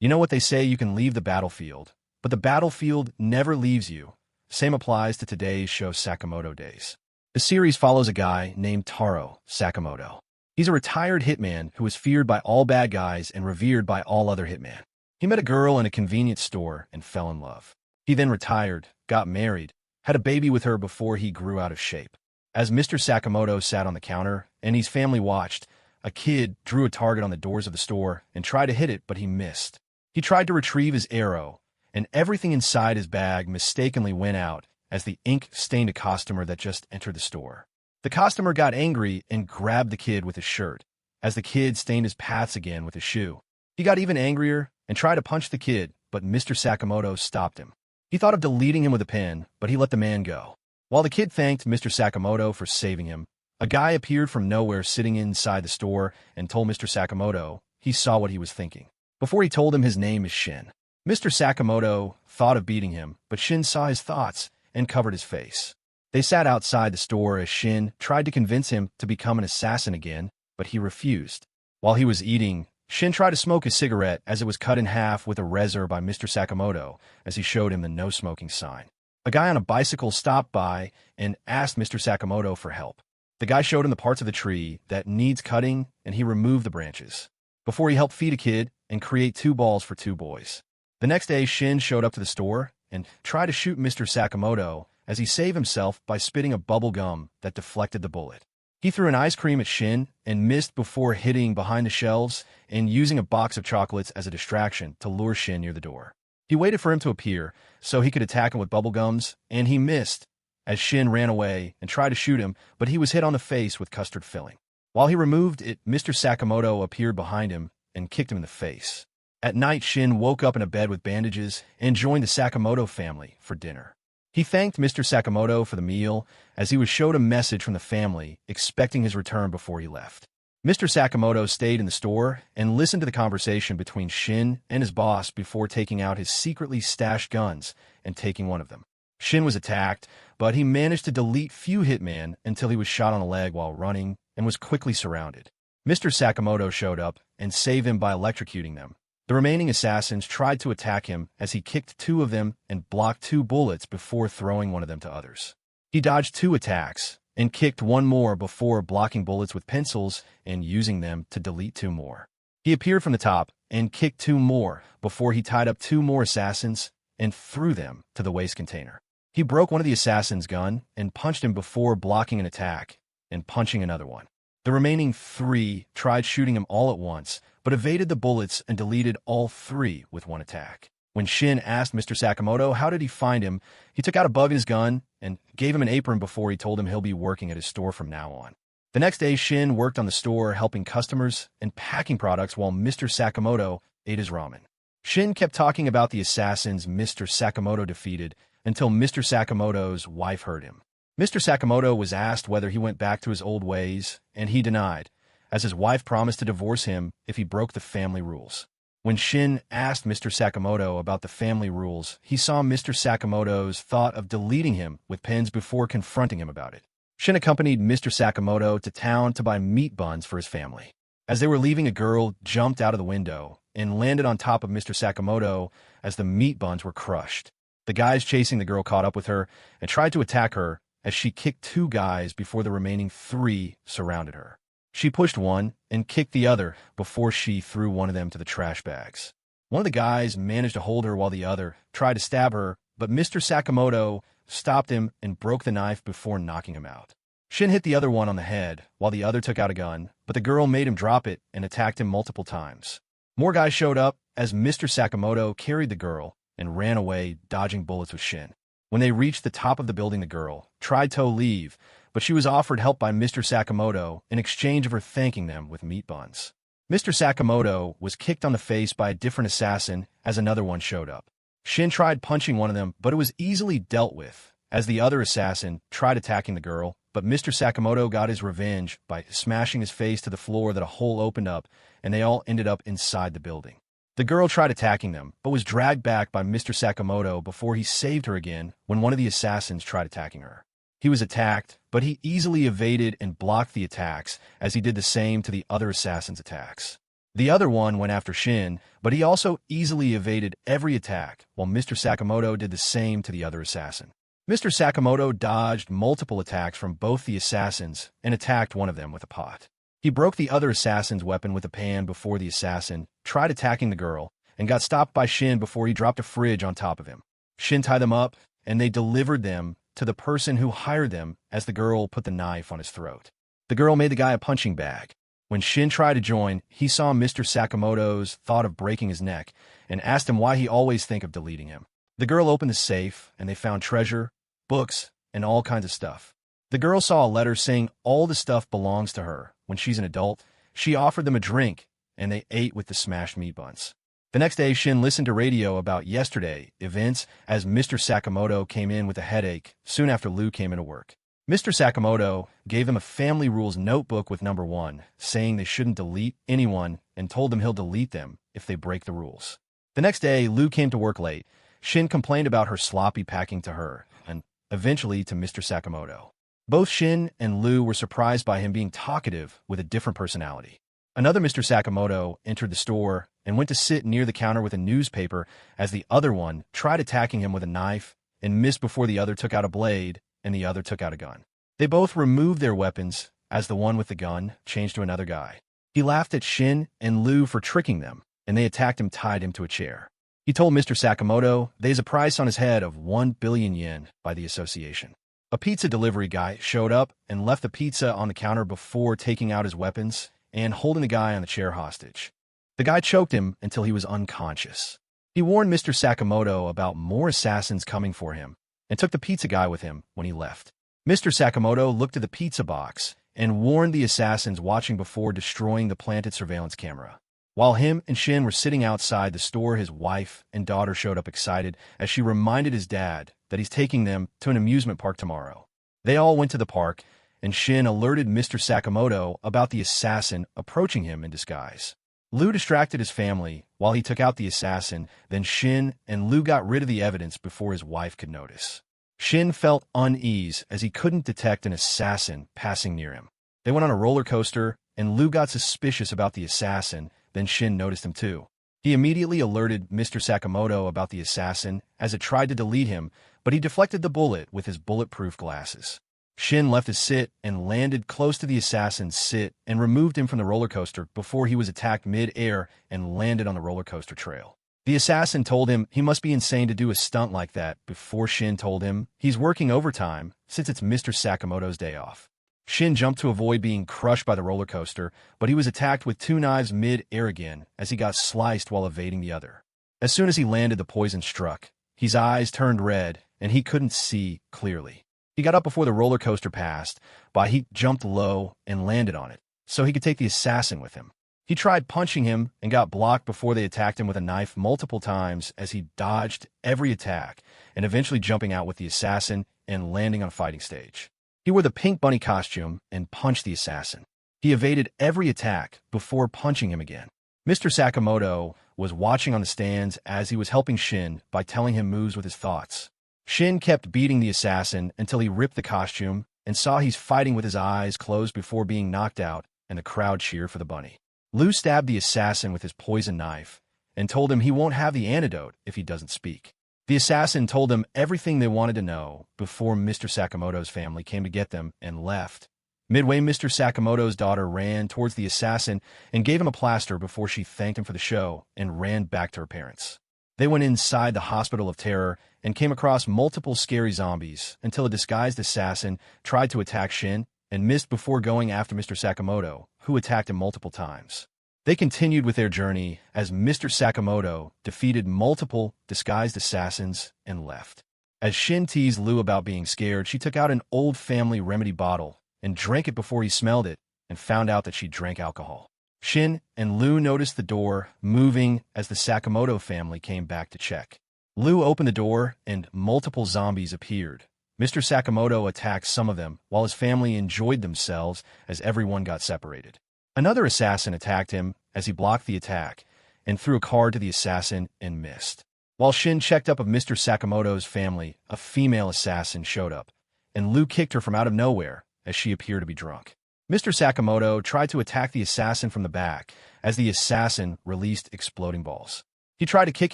You know what they say, you can leave the battlefield, but the battlefield never leaves you. Same applies to today's show Sakamoto Days. The series follows a guy named Taro Sakamoto. He's a retired hitman who is feared by all bad guys and revered by all other hitmen. He met a girl in a convenience store and fell in love. He then retired, got married, had a baby with her before he grew out of shape. As Mr. Sakamoto sat on the counter and his family watched, a kid drew a target on the doors of the store and tried to hit it, but he missed. He tried to retrieve his arrow, and everything inside his bag mistakenly went out as the ink stained a customer that just entered the store. The customer got angry and grabbed the kid with his shirt, as the kid stained his paths again with his shoe. He got even angrier and tried to punch the kid, but Mr. Sakamoto stopped him. He thought of deleting him with a pen, but he let the man go. While the kid thanked Mr. Sakamoto for saving him, a guy appeared from nowhere sitting inside the store and told Mr. Sakamoto he saw what he was thinking. Before he told him his name is Shin. Mr. Sakamoto thought of beating him, but Shin saw his thoughts and covered his face. They sat outside the store as Shin tried to convince him to become an assassin again, but he refused. While he was eating, Shin tried to smoke a cigarette as it was cut in half with a razor by Mr. Sakamoto as he showed him the no smoking sign. A guy on a bicycle stopped by and asked Mr. Sakamoto for help. The guy showed him the parts of the tree that needs cutting, and he removed the branches. Before he helped feed a kid and create 2 balls for 2 boys. The next day, Shin showed up to the store and tried to shoot Mr. Sakamoto as he saved himself by spitting a bubble gum that deflected the bullet. He threw an ice cream at Shin and missed before hitting behind the shelves and using a box of chocolates as a distraction to lure Shin near the door. He waited for him to appear so he could attack him with bubble gums, and he missed as Shin ran away and tried to shoot him, but he was hit on the face with custard filling. While he removed it, Mr. Sakamoto appeared behind him and kicked him in the face. At night, Shin woke up in a bed with bandages and joined the Sakamoto family for dinner. He thanked Mr. Sakamoto for the meal as he was showed a message from the family expecting his return before he left. Mr. Sakamoto stayed in the store and listened to the conversation between Shin and his boss before taking out his secretly stashed guns and taking one of them. Shin was attacked, but he managed to delete few hitmen until he was shot on the leg while running and was quickly surrounded. Mr. Sakamoto showed up and saved him by electrocuting them. The remaining assassins tried to attack him as he kicked 2 of them and blocked 2 bullets before throwing one of them to others. He dodged 2 attacks and kicked 1 more before blocking bullets with pencils and using them to delete 2 more. He appeared from the top and kicked 2 more before he tied up 2 more assassins and threw them to the waste container. He broke one of the assassins' gun and punched him before blocking an attack and punching another one. The remaining 3 tried shooting him all at once, but evaded the bullets and deleted all 3 with 1 attack. When Shin asked Mr. Sakamoto how did he find him, he took out a bug in his gun and gave him an apron before he told him he'll be working at his store from now on. The next day, Shin worked on the store helping customers and packing products while Mr. Sakamoto ate his ramen. Shin kept talking about the assassins Mr. Sakamoto defeated until Mr. Sakamoto's wife heard him. Mr. Sakamoto was asked whether he went back to his old ways, and he denied, as his wife promised to divorce him if he broke the family rules. When Shin asked Mr. Sakamoto about the family rules, he saw Mr. Sakamoto's thought of deleting him with pens before confronting him about it. Shin accompanied Mr. Sakamoto to town to buy meat buns for his family. As they were leaving, a girl jumped out of the window and landed on top of Mr. Sakamoto as the meat buns were crushed. The guys chasing the girl caught up with her and tried to attack her as she kicked 2 guys before the remaining 3 surrounded her. She pushed one and kicked the other before she threw one of them to the trash bags. One of the guys managed to hold her while the other tried to stab her, but Mr. Sakamoto stopped him and broke the knife before knocking him out. Shin hit the other one on the head while the other took out a gun, but the girl made him drop it and attacked him multiple times. More guys showed up as Mr. Sakamoto carried the girl and ran away, dodging bullets with Shin. When they reached the top of the building, the girl tried to leave, but she was offered help by Mr. Sakamoto in exchange of her thanking them with meat buns. Mr. Sakamoto was kicked on the face by a different assassin as another one showed up. Shin tried punching one of them, but it was easily dealt with, as the other assassin tried attacking the girl, but Mr. Sakamoto got his revenge by smashing his face to the floor that a hole opened up, and they all ended up inside the building. The girl tried attacking them, but was dragged back by Mr. Sakamoto before he saved her again when one of the assassins tried attacking her. He was attacked, but he easily evaded and blocked the attacks as he did the same to the other assassin's attacks. The other one went after Shin, but he also easily evaded every attack, while Mr. Sakamoto did the same to the other assassin. Mr. Sakamoto dodged multiple attacks from both the assassins and attacked one of them with a pot. He broke the other assassin's weapon with a pan before the assassin tried attacking the girl and got stopped by Shin before he dropped a fridge on top of him. Shin tied them up, and they delivered them to the person who hired them as the girl put the knife on his throat. The girl made the guy a punching bag. When Shin tried to join, he saw Mr. Sakamoto's thought of breaking his neck and asked him why he always think of deleting him. The girl opened the safe, and they found treasure, books, and all kinds of stuff. The girl saw a letter saying all the stuff belongs to her. When she's an adult, she offered them a drink, and they ate with the smashed meat buns. The next day, Shin listened to radio about yesterday events as Mr. Sakamoto came in with a headache soon after Lou came into work. Mr. Sakamoto gave them a family rules notebook with number 1, saying they shouldn't delete anyone and told them he'll delete them if they break the rules. The next day, Lou came to work late. Shin complained about her sloppy packing to her and eventually to Mr. Sakamoto. Both Shin and Lou were surprised by him being talkative with a different personality. Another Mr. Sakamoto entered the store and went to sit near the counter with a newspaper as the other one tried attacking him with a knife and missed before the other took out a blade and the other took out a gun. They both removed their weapons as the one with the gun changed to another guy. He laughed at Shin and Lou for tricking them, and they attacked him, tied him to a chair. He told Mr. Sakamoto there's a price on his head of 1 billion yen by the association. A pizza delivery guy showed up and left the pizza on the counter before taking out his weapons and holding the guy on the chair hostage. The guy choked him until he was unconscious. He warned Mr. Sakamoto about more assassins coming for him and took the pizza guy with him when he left. Mr. Sakamoto looked at the pizza box and warned the assassins watching before destroying the planted surveillance camera. While him and Shin were sitting outside the store, his wife and daughter showed up excited as she reminded his dad that he's taking them to an amusement park tomorrow. They all went to the park, and Shin alerted Mr. Sakamoto about the assassin approaching him in disguise. Lou distracted his family while he took out the assassin, then Shin and Lou got rid of the evidence before his wife could notice. Shin felt unease as he couldn't detect an assassin passing near him. They went on a roller coaster, and Lou got suspicious about the assassin. Then Shin noticed him too. He immediately alerted Mr. Sakamoto about the assassin as it tried to delete him, but he deflected the bullet with his bulletproof glasses. Shin left his sit and landed close to the assassin's sit and removed him from the roller coaster before he was attacked mid-air and landed on the roller coaster trail. The assassin told him he must be insane to do a stunt like that before Shin told him he's working overtime since it's Mr. Sakamoto's day off. Shin jumped to avoid being crushed by the roller coaster, but he was attacked with 2 knives mid-air again as he got sliced while evading the other. As soon as he landed, the poison struck. His eyes turned red, and he couldn't see clearly. He got up before the roller coaster passed, but he jumped low and landed on it, so he could take the assassin with him. He tried punching him and got blocked before they attacked him with a knife multiple times as he dodged every attack and eventually jumping out with the assassin and landing on a fighting stage. He wore the pink bunny costume and punched the assassin. He evaded every attack before punching him again. Mr. Sakamoto was watching on the stands as he was helping Shin by telling him moves with his thoughts. Shin kept beating the assassin until he ripped the costume and saw he's fighting with his eyes closed before being knocked out, and the crowd cheered for the bunny. Lou stabbed the assassin with his poison knife and told him he won't have the antidote if he doesn't speak. The assassin told them everything they wanted to know before Mr. Sakamoto's family came to get them and left. Midway, Mr. Sakamoto's daughter ran towards the assassin and gave him a plaster before she thanked him for the show and ran back to her parents. They went inside the Hospital of Terror and came across multiple scary zombies until a disguised assassin tried to attack Shin and missed before going after Mr. Sakamoto, who attacked him multiple times. They continued with their journey as Mr. Sakamoto defeated multiple disguised assassins and left. As Shin teased Lou about being scared, she took out an old family remedy bottle and drank it before he smelled it and found out that she drank alcohol. Shin and Lou noticed the door moving as the Sakamoto family came back to check. Lou opened the door and multiple zombies appeared. Mr. Sakamoto attacked some of them while his family enjoyed themselves as everyone got separated. Another assassin attacked him as he blocked the attack and threw a card to the assassin and missed. While Shin checked up of Mr. Sakamoto's family, a female assassin showed up, and Lou kicked her from out of nowhere as she appeared to be drunk. Mr. Sakamoto tried to attack the assassin from the back as the assassin released exploding balls. He tried to kick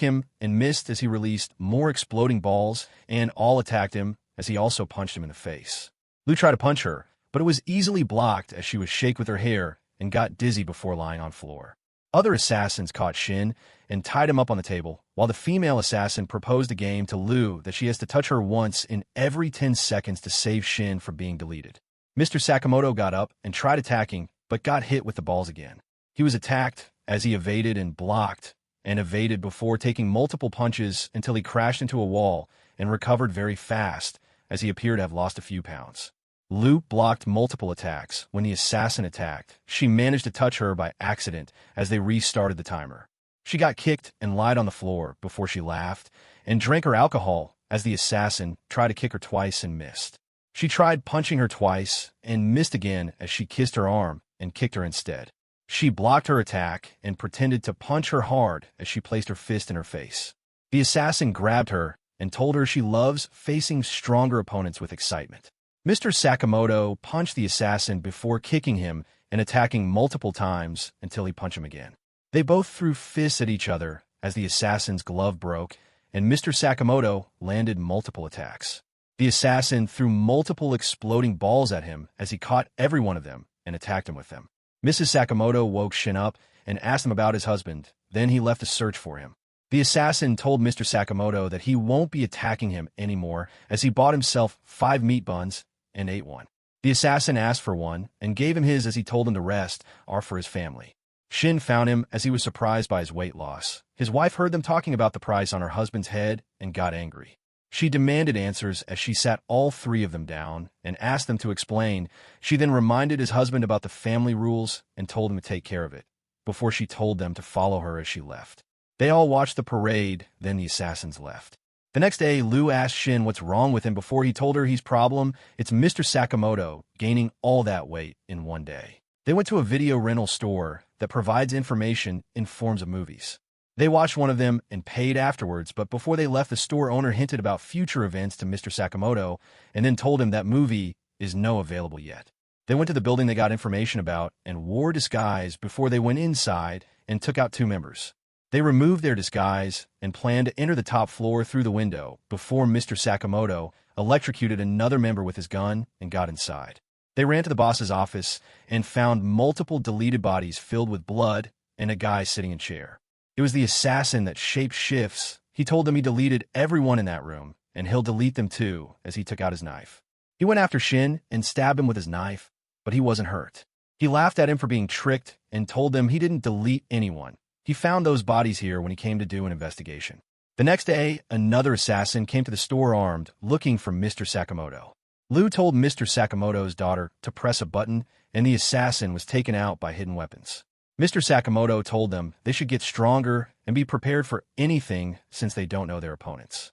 him and missed as he released more exploding balls, and all attacked him as he also punched him in the face. Lou tried to punch her, but it was easily blocked as she was shake with her hair and got dizzy before lying on floor. Other assassins caught Shin and tied him up on the table, while the female assassin proposed a game to Lou that she has to touch her once in every 10 seconds to save Shin from being deleted. Mr. Sakamoto got up and tried attacking, but got hit with the balls again. He was attacked as he evaded and blocked and evaded before taking multiple punches until he crashed into a wall and recovered very fast as he appeared to have lost a few pounds. Lou blocked multiple attacks. When the assassin attacked, she managed to touch her by accident as they restarted the timer. She got kicked and lied on the floor before she laughed and drank her alcohol as the assassin tried to kick her twice and missed. She tried punching her twice and missed again as she kissed her arm and kicked her instead. She blocked her attack and pretended to punch her hard as she placed her fist in her face. The assassin grabbed her and told her she loves facing stronger opponents with excitement. Mr. Sakamoto punched the assassin before kicking him and attacking multiple times until he punched him again. They both threw fists at each other as the assassin's glove broke, and Mr. Sakamoto landed multiple attacks. The assassin threw multiple exploding balls at him as he caught every one of them and attacked him with them. Mrs. Sakamoto woke Shin up and asked him about his husband. Then he left to search for him. The assassin told Mr. Sakamoto that he won't be attacking him anymore as he bought himself 5 meat buns and ate one. The assassin asked for one and gave him his as he told him the rest are for his family. Shin found him as he was surprised by his weight loss. His wife heard them talking about the price on her husband's head and got angry. She demanded answers as she sat all 3 of them down and asked them to explain. She then reminded his husband about the family rules and told him to take care of it, before she told them to follow her as she left. They all watched the parade, then the assassins left. The next day, Lou asked Shin what's wrong with him before he told her his problem. It's Mr. Sakamoto gaining all that weight in one day. They went to a video rental store that provides information in forms of movies. They watched one of them and paid afterwards, but before they left, the store owner hinted about future events to Mr. Sakamoto and then told him that movie is no available yet. They went to the building they got information about and wore disguise before they went inside and took out 2 members. They removed their disguise and planned to enter the top floor through the window before Mr. Sakamoto electrocuted another member with his gun and got inside. They ran to the boss's office and found multiple deleted bodies filled with blood and a guy sitting in a chair. It was the assassin that shaped shifts. He told them he deleted everyone in that room, and he'll delete them too as he took out his knife. He went after Shin and stabbed him with his knife, but he wasn't hurt. He laughed at him for being tricked and told them he didn't delete anyone. He found those bodies here when he came to do an investigation. The next day, another assassin came to the store armed, looking for Mr. Sakamoto. Lou told Mr. Sakamoto's daughter to press a button, and the assassin was taken out by hidden weapons. Mr. Sakamoto told them they should get stronger and be prepared for anything since they don't know their opponents.